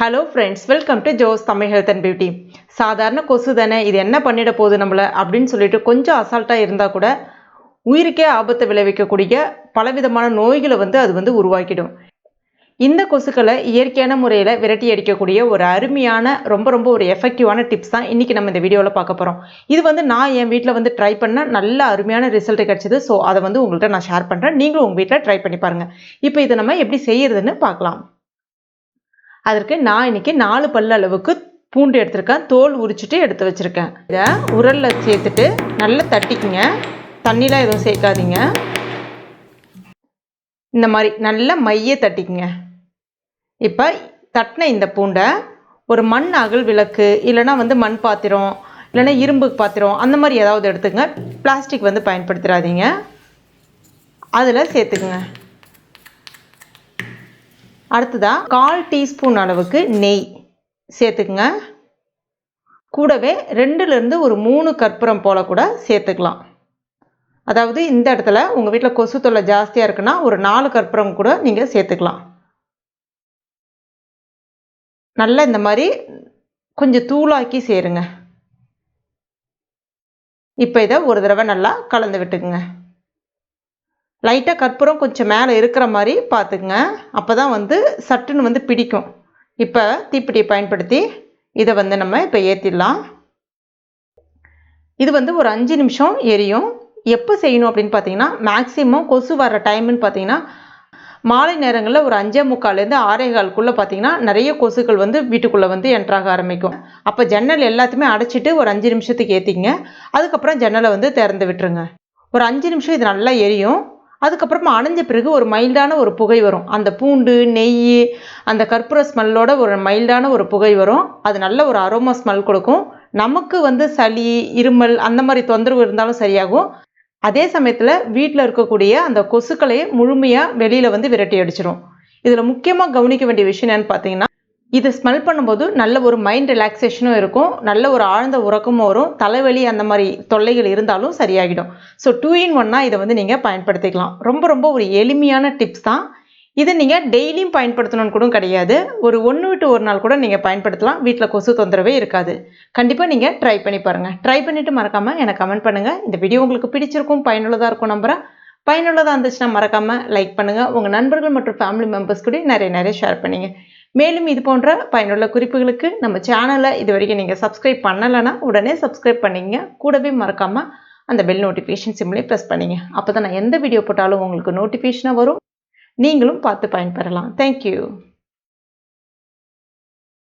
Hello friends, welcome to Jo's Tamil health and beauty. சாதாரண கொசு தானே, இது என்ன பண்ணிட போகுது நம்மளை அப்படின்னு சொல்லிட்டு கொஞ்சம் அசால்ட்டாக இருந்தால் கூட உயிருக்கே ஆபத்தை விளைவிக்கக்கூடிய பலவிதமான நோய்களை அது உருவாக்கிடும். இந்த கொசுக்களை இயற்கையான முறையில் விரட்டி அடிக்கக்கூடிய ஒரு அருமையான ரொம்ப ஒரு எஃபெக்டிவான டிப்ஸ் தான் இன்றைக்கி நம்ம இந்த வீடியோவில் பார்க்க போகிறோம். இது நான் என் வீட்டில் ட்ரை பண்ண நல்ல அருமையான ரிசல்ட் கிடச்சிது. ஸோ அதை உங்கள்கிட்ட நான் ஷேர் பண்ணுறேன். நீங்களும் உங்கள் வீட்டில் ட்ரை பண்ணி பாருங்கள். இப்போ இதை நம்ம எப்படி செய்யறதுன்னு பார்க்கலாம். அதற்கு நான் இன்னைக்கு 4 பல் அளவுக்கு பூண்டு எடுத்திருக்கேன். தோல் உரிச்சிட்டு எடுத்து வச்சுருக்கேன். இதை உரலில் சேர்த்துட்டு நல்லா தட்டிக்குங்க. தண்ணிலாம் எதுவும் சேர்க்காதீங்க. இந்த மாதிரி நல்லா மைய தட்டிக்குங்க. இப்போ தட்டின இந்த பூண்டை ஒரு மண் அகல் விளக்கு இல்லைனா மண் பாத்திரம் இல்லைனா இரும்பு பாத்திரம் அந்த மாதிரி ஏதாவது எடுத்துக்கங்க. பிளாஸ்டிக் பயன்படுத்திடாதீங்க. அதில் சேர்த்துக்குங்க. அடுத்ததாக 1/4 டீஸ்பூன் அளவுக்கு நெய் சேர்த்துக்குங்க. கூடவே 2லேருந்து ஒரு 3 கற்பூரம் போல் கூட சேர்த்துக்கலாம். அதாவது இந்த இடத்துல உங்கள் வீட்டில் கொசு தொல்லை ஜாஸ்தியாக இருக்குன்னா ஒரு 4 கற்பூரம் கூட நீங்கள் சேர்த்துக்கலாம். நல்லா இந்த மாதிரி கொஞ்சம் தூளாக்கி சேருங்க. இப்போ இதை ஒரு தடவை நல்லா கலந்து விட்டுக்குங்க. லைட்டாக கற்பூரம் கொஞ்சம் மேலே இருக்கிற மாதிரி பார்த்துக்குங்க. அப்போ தான் சட்டுன்னு பிடிக்கும். இப்போ தீப்பெட்டியை பயன்படுத்தி இதை நம்ம இப்போ ஏற்றிடலாம். இது ஒரு 5 நிமிஷம் எரியும். எப்போ செய்யணும் அப்படின்னு பார்த்தீங்கன்னா, மேக்ஸிமம் கொசு வர்ற டைம்னு பார்த்தீங்கன்னா மாலை நேரங்களில் ஒரு 5:45லேருந்து 6:15க்குள்ளே பார்த்தீங்கன்னா நிறைய கொசுக்கள் வீட்டுக்குள்ளே என்ட்ராக ஆரம்பிக்கும். அப்போ ஜன்னல் எல்லாத்தையுமே அடைச்சிட்டு ஒரு 5 நிமிஷத்துக்கு ஏற்றிங்க. அதுக்கப்புறம் ஜன்னலை திறந்து விட்டுருங்க. ஒரு 5 நிமிஷம் இது நல்லா எரியும். அதுக்கப்புறமா அணைஞ்ச பிறகு ஒரு மைல்டான ஒரு புகை வரும். அந்த பூண்டு நெய் அந்த கற்பூர ஸ்மெல்லோட ஒரு மைல்டான ஒரு புகை வரும். அது நல்ல ஒரு அரோமா ஸ்மெல் கொடுக்கும். நமக்கு சளி இருமல் அந்த மாதிரி தொந்தரவு இருந்தாலும் சரியாகும். அதே சமயத்தில் வீட்டில் இருக்கக்கூடிய அந்த கொசுக்களை முழுமையாக வெளியில் விரட்டி அடிச்சிடும். இதில் முக்கியமாக கவனிக்க வேண்டிய விஷயம் என்னன்னு பார்த்தீங்கன்னா, இதை ஸ்மெல் பண்ணும்போது நல்ல ஒரு மைண்ட் ரிலாக்ஸேஷனும் இருக்கும். நல்ல ஒரு ஆழ்ந்த உறக்கமும் வரும். தலைவலி அந்த மாதிரி தொல்லைகள் இருந்தாலும் சரியாகிடும். ஸோ 2 in 1 இதை நீங்கள் பயன்படுத்திக்கலாம். ரொம்ப ஒரு எளிமையான டிப்ஸ் தான். இதை நீங்கள் டெய்லியும் பயன்படுத்தணும்னு கூட கிடையாது. ஒரு 1 விட்டு 1 நாள் கூட நீங்கள் பயன்படுத்தலாம். வீட்டில் கொசு தொந்தரவே இருக்காது. கண்டிப்பாக நீங்கள் ட்ரை பண்ணி பாருங்கள். ட்ரை பண்ணிவிட்டு மறக்காமல் எனக்கு கமெண்ட் பண்ணுங்கள். இந்த வீடியோ உங்களுக்கு பிடிச்சிருக்கும், பயனுள்ளதாக இருக்கும் நம்புகிறேன். பயனுள்ளதாக இருந்துச்சுன்னா மறக்காமல் லைக் பண்ணுங்கள். உங்கள் நண்பர்கள் மற்றும் ஃபேமிலி மெம்பர்ஸ் கூட நிறைய ஷேர் பண்ணுங்க. மேலும் இது போன்ற பயனுள்ள குறிப்புகளுக்கு நம்ம சேனலை இது வரைக்கும் நீங்கள் சப்ஸ்கிரைப் பண்ணலைன்னா உடனே சப்ஸ்கிரைப் பண்ணிங்க. கூடவே மறக்காமல் அந்த பெல் நோட்டிஃபிகேஷன் சிம்லேயே ப்ரெஸ் பண்ணிங்க. அப்போ தான் நான் எந்த வீடியோ போட்டாலும் உங்களுக்கு நோட்டிஃபிகேஷனாக வரும். நீங்களும் பார்த்து பயன்பெறலாம். தேங்க்யூ.